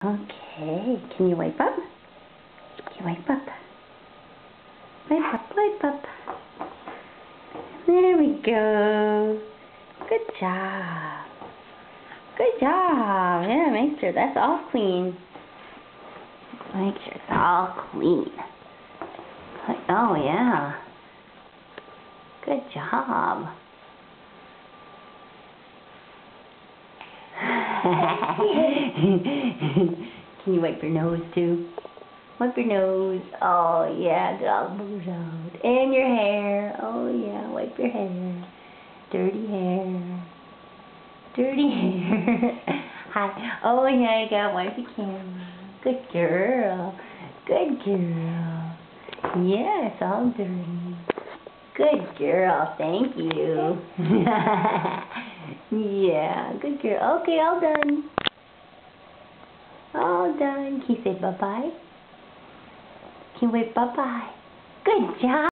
Okay, can you wipe up? Can you wipe up? Wipe up, wipe up. There we go. Good job. Good job. Yeah, make sure that's all clean. Make sure it's all clean. Oh, yeah. Good job. Can you wipe your nose too? Wipe your nose. Oh yeah, get all the boogers out. And your hair. Oh yeah, wipe your hair. Dirty hair. Dirty hair. Hi. Oh yeah, you gotta wipe the camera. Good girl. Good girl. Yeah, it's all dirty. Good girl. Thank you. Yeah, good girl. Okay, all done. All done. Can you say bye-bye? Can you wave bye-bye? Good job.